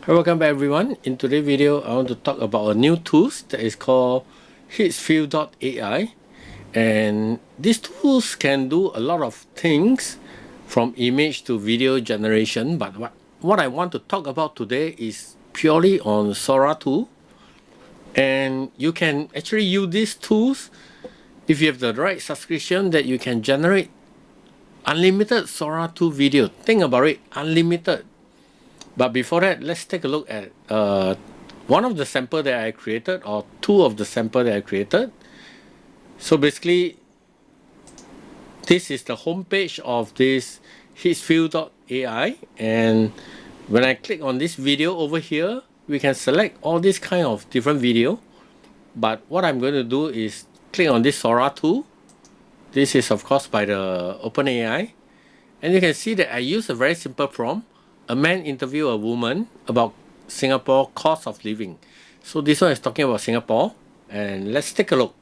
Hi, welcome back everyone. In today's video, I want to talk about a new tool that is called Higgsfield.ai. And these tools can do a lot of things from image to video generation. But what I want to talk about today is purely on Sora tool. And you can actually use these tools if you have the right subscription that you can generate unlimited Sora 2 video. Think about it, unlimited. But before that, let's take a look at one of the sample that I created, or two of the sample that I created. So basically, this is the homepage of this Higgsfield.ai, and when I click on this video over here, we can select all these kind of different video. But what I'm going to do is click on this Sora tool. This is of course by the OpenAI, and you can see that I use a very simple prompt. A man interview a woman about Singapore cost of living. So this one is talking about Singapore, and let's take a look.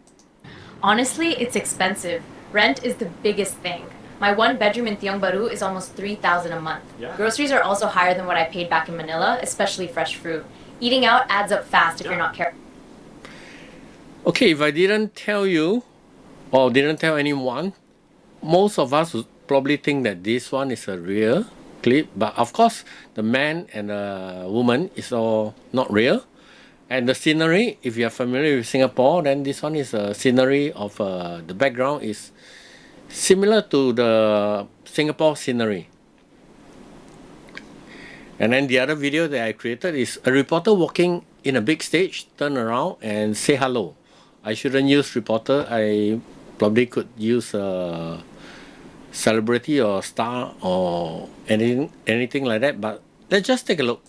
Honestly, it's expensive. Rent is the biggest thing. My one bedroom in Tiong Bahru is almost 3,000 a month. Yeah. Groceries are also higher than what I paid back in Manila, especially fresh fruit. Eating out adds up fast if you're not careful. Okay, if I didn't tell you or didn't tell anyone, most of us would probably think that this one is a real clip, but of course the man and the woman is all not real. And the scenery, if you are familiar with Singapore, then this one is a scenery of the background is similar to the Singapore scenery. And then the other video that I created is a reporter walking in a big stage, turn around and say hello. I shouldn't use reporter, I probably could use a celebrity or star or anything like that, but let's just take a look.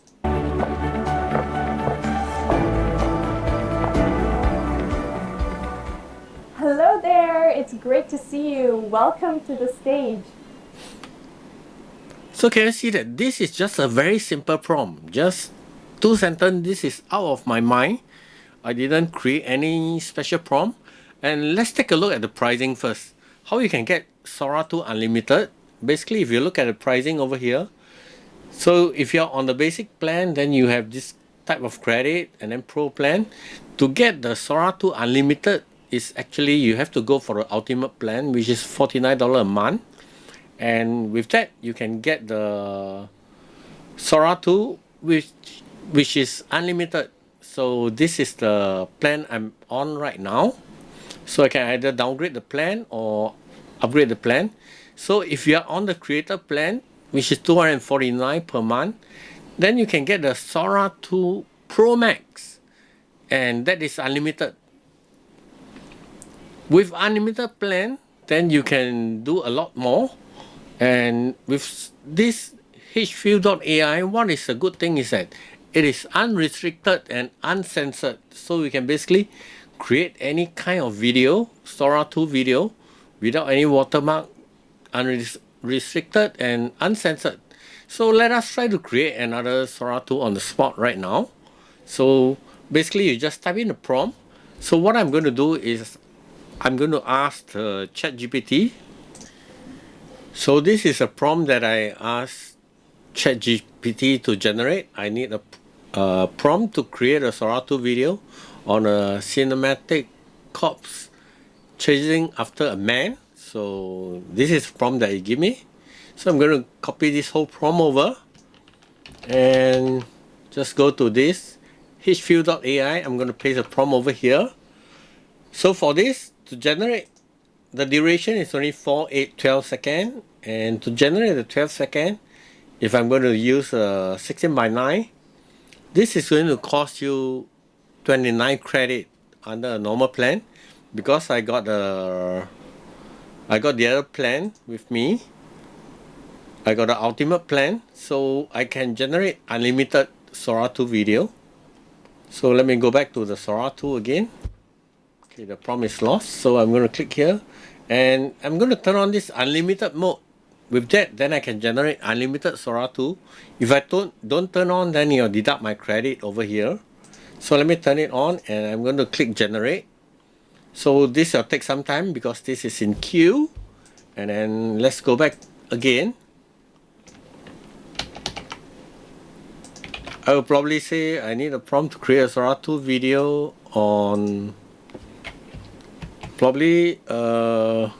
Hello there, it's great to see you. Welcome to the stage. So can you see that this is just a very simple prompt, just 2 sentences. This is out of my mind. I didn't create any special prompt. And let's take a look at the pricing first. How you can get Sora 2 Unlimited. Basically, if you look at the pricing over here, so if you're on the basic plan, then you have this type of credit, and then pro plan. To get the Sora 2 Unlimited is actually you have to go for the ultimate plan, which is $49 a month. And with that, you can get the Sora 2, which is unlimited. So this is the plan I'm on right now. So I can either downgrade the plan or upgrade the plan. So if you are on the creator plan, which is $249 per month, then you can get the Sora 2 Pro Max, and that is unlimited. With unlimited plan, then you can do a lot more. And with this Higgsfield.ai, what is a good thing is that it is unrestricted and uncensored. So we can basically create any kind of video, Sora 2 video, without any watermark, unrestricted and uncensored. So let us try to create another Sora 2 on the spot right now. So basically you just type in a prompt. So what I'm going to do is I'm going to ask ChatGPT. So this is a prompt that I asked ChatGPT to generate. I need a prompt to create a Sora 2 video on a cinematic cops chasing after a man. So this is the prompt that it give me. So I'm going to copy this whole prompt over and just go to this Higgsfield.ai. I'm going to paste a prompt over here. So for this to generate, the duration is only 4, 8, 12 seconds, and to generate the 12 second, if I'm going to use 16:9, this is going to cost you 29 credit under a normal plan, because I got the other plan with me. I got the ultimate plan, so I can generate unlimited Sora 2 video. So let me go back to the Sora 2 again. Okay, the prompt is lost, so I'm going to click here and I'm going to turn on this unlimited mode. With that, then I can generate unlimited Sora 2. If I don't turn on, then you'll deduct my credit over here. So let me turn it on and I'm going to click generate. So this will take some time because this is in queue. And then let's go back again. I will probably say I need a prompt to create a Sora 2 video on probably Sora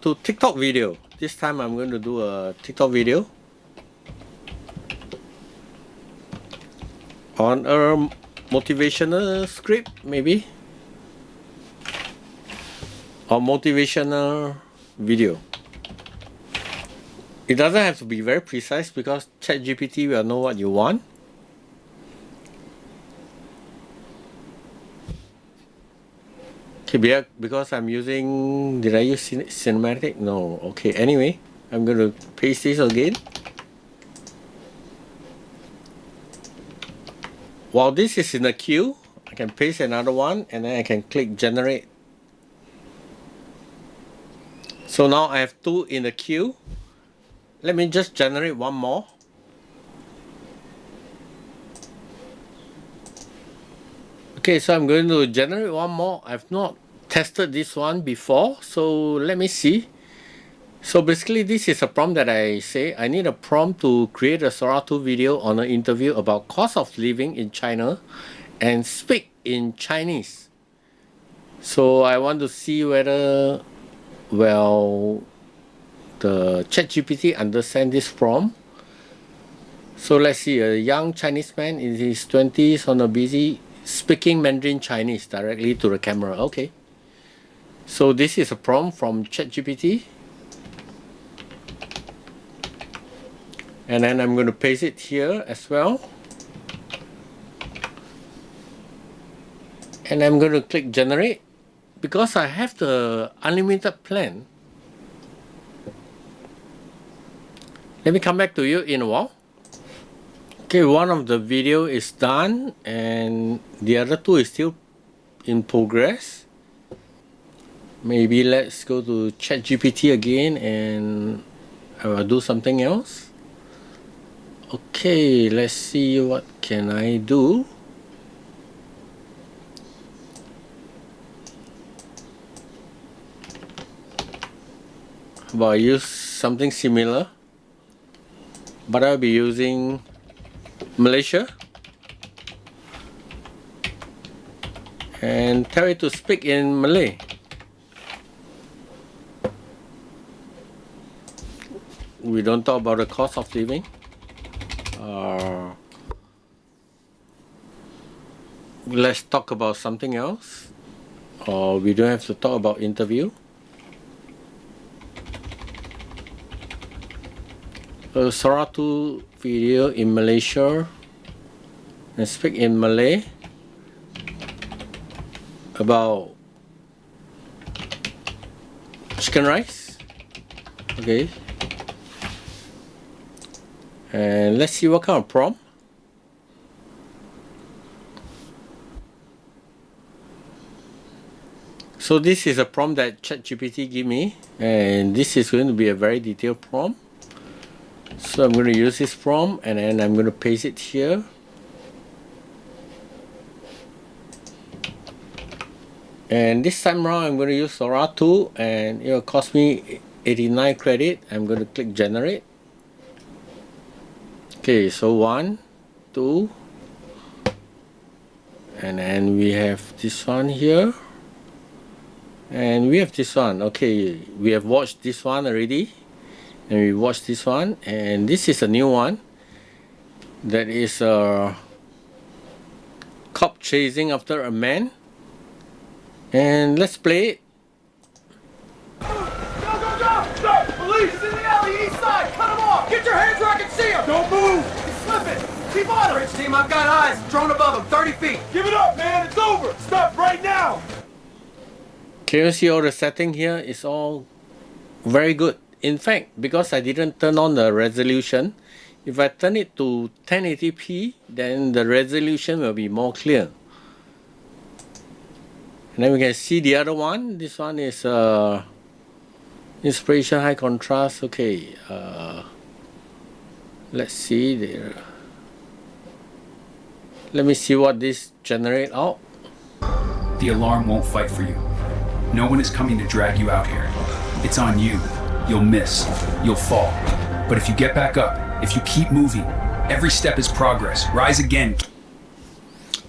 2 TikTok video. This time I'm going to do a TikTok video on a motivational script, maybe, or motivational video. It doesn't have to be very precise because ChatGPT will know what you want. Okay, because I'm using, did I use cinematic? No. Okay, anyway, I'm going to paste this again. While this is in the queue, I can paste another one and then I can click generate. So now I have 2 in the queue. Let me just generate one more. Okay, so I'm going to generate one more. I've not tested this one before, so let me see. So basically this is a prompt that I say I need a prompt to create a Sora 2 video on an interview about cost of living in China and speak in Chinese. So I want to see whether, well, the ChatGPT understand this prompt. So let's see, a young Chinese man in his 20s on a busy speaking Mandarin Chinese directly to the camera. Okay. So this is a prompt from ChatGPT. And then I'm going to paste it here as well. And I'm going to click generate. Because I have the unlimited plan, let me come back to you in a while. Okay, one of the video is done and the other 2 is still in progress. Maybe let's go to ChatGPT again and I will do something else. Okay, let's see what can I do. How about I use something similar, but I'll be using Malaysia and tell it to speak in Malay. We don't talk about the cost of living. Let's talk about something else, or we don't have to talk about interview. A Sora 2 video in Malaysia and speak in Malay about chicken rice. Okay, and let's see what kind of prompt. So this is a prompt that ChatGPT gave me, and this is going to be a very detailed prompt. So I'm going to use this prompt and then I'm going to paste it here. And this time around I'm going to use Sora 2 and it will cost me 89 credit. I'm going to click generate. Okay, so 1, 2, and then we have this one here. And we have this one. Okay, we have watched this one already. And we watched this one. And this is a new one. That is a cop chasing after a man. And let's play it. Go, go, go! Stop! Police! He's in the alley east side! Cut him off! Get your hands where I can see him! Don't move! He's slipping! Keep on him! Bridge team, I've got eyes. Drone above him, 30 feet. Give it up, man! It's over! Stop right now! Can you see all the setting here? It's all very good. In fact, because I didn't turn on the resolution, if I turn it to 1080p, then the resolution will be more clear. And then we can see the other one. This one is inspiration high contrast. Okay, let's see there. Let me see what this generate out. The alarm won't fight for you. No one is coming to drag you out here. It's on you. You'll miss. You'll fall. But if you get back up, if you keep moving, Every step is progress. Rise again.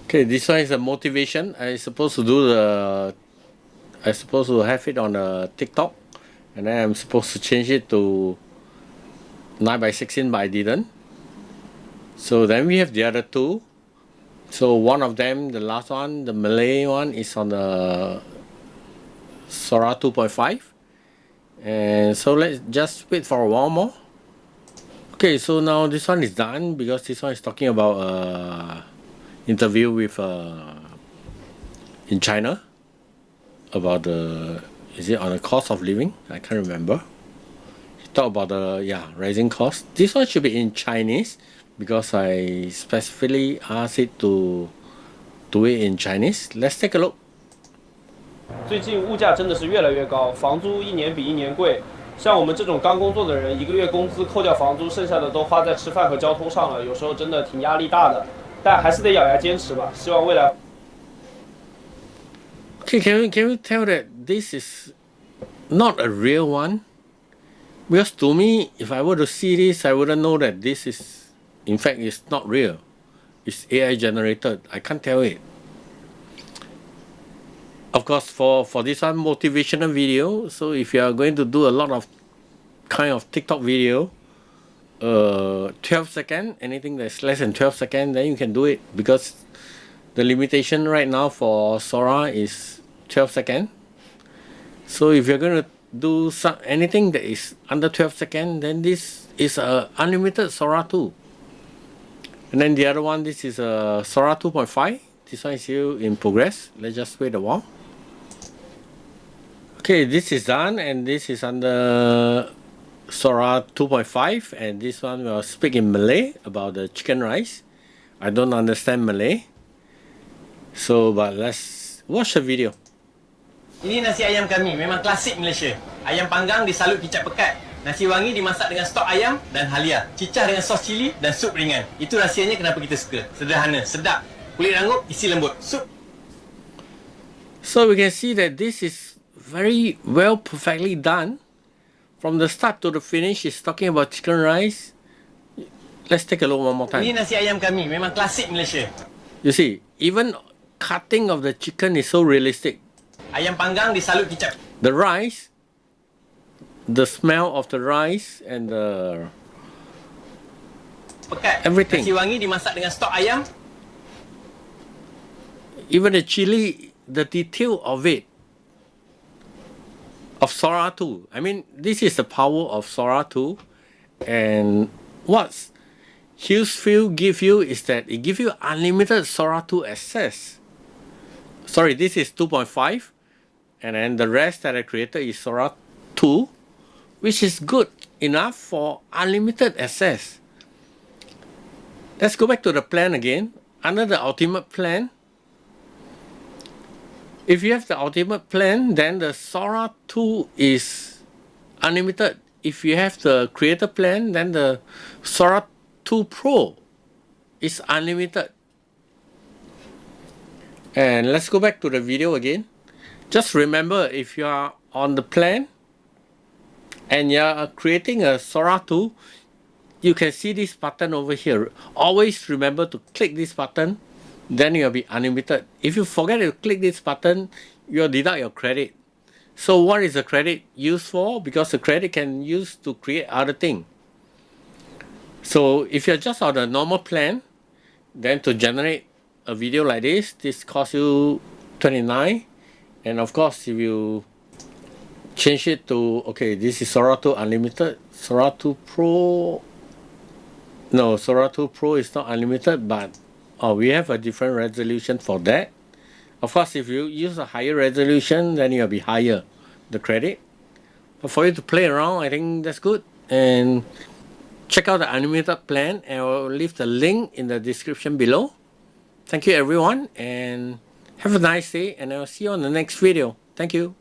Okay, this one is a motivation. I supposed to have it on a TikTok, and then I'm supposed to change it to 9:16, but I didn't. So then we have the other two. So one of them, the last one, the Malay one, is on the Sora 2.5. And so let's just wait for a while more. Okay, so now this one is done because this one is talking about interview with in China about is it on the cost of living? I can't remember. He talked about the rising cost. This one should be in Chinese because I specifically asked it to do it in Chinese. Let's take a look. 最近物价真的是越来越高，房租一年比一年贵。像我们这种刚工作的人，一个月工资扣掉房租，剩下的都花在吃饭和交通上了，有时候真的挺压力大的。但还是得咬牙坚持吧，希望未来。Okay, can you tell that this is not a real one? Because to me, if I were to see this, I wouldn't know that this is, in fact, it's not real. It's AI generated. I can't tell it. Of course, for this one, motivational video. So if you are going to do a lot of kind of TikTok video, 12 seconds, anything that's less than 12 seconds, then you can do it because the limitation right now for Sora is 12 seconds. So if you're going to do anything that is under 12 seconds, then this is a unlimited Sora 2. And then the other one, this is a Sora 2.5. This one is still in progress. Let's just wait a while. Okay, this is done, and this is under Sora 2.5, and this one will speak in Malay about the chicken rice. I don't understand Malay, so but let's watch the video. Ini nasi ayam kami, memang klasik Malaysia. Ayam panggang disalut kicap pekat. Nasi wangi dimasak dengan stok ayam dan halia. Cicah dengan sos cili dan sup ringan. Itu rahsianya kenapa kita suka. Sederhana, sedap. Kulit rangup, isi lembut. Sup. So we can see that this is very well, perfectly done. From the start to the finish, it's talking about chicken rice. Let's take a look one more time. Ini nasi ayam kami, memang klasik Malaysia. You see, even cutting of the chicken is so realistic. Ayam panggang disalut kicap. The rice, the smell of the rice and the Pekat. everything. Nasi wangi dimasak dengan stok ayam. Even the chili, the detail of it, of Sora 2. I mean, this is the power of Sora 2. And what Higgsfield give you is that it gives you unlimited Sora 2 access. Sorry, this is 2.5. And then the rest that I created is Sora 2, which is good enough for unlimited access. Let's go back to the plan again. Under the ultimate plan, if you have the ultimate plan, then the Sora 2 is unlimited. If you have the creator plan, then the Sora 2 Pro is unlimited. And let's go back to the video again. Just remember, if you are on the plan and you are creating a Sora 2, you can see this button over here. Always remember to click this button, then you'll be unlimited. If you forget to click this button, you'll deduct your credit. So what is the credit used for? Because the credit can use to create other things. So if you're just on a normal plan, then to generate a video like this costs you 29. And of course, if you change it to, okay, this is Sora 2 Unlimited, Sora 2 Pro, no, Sora 2 Pro is not unlimited, but we have a different resolution for that. Of course, if you use a higher resolution, then you'll be higher, the credit. But for you to play around, I think that's good. And check out the unlimited plan, and I'll leave the link in the description below. Thank you everyone, and have a nice day, and I'll see you on the next video. Thank you.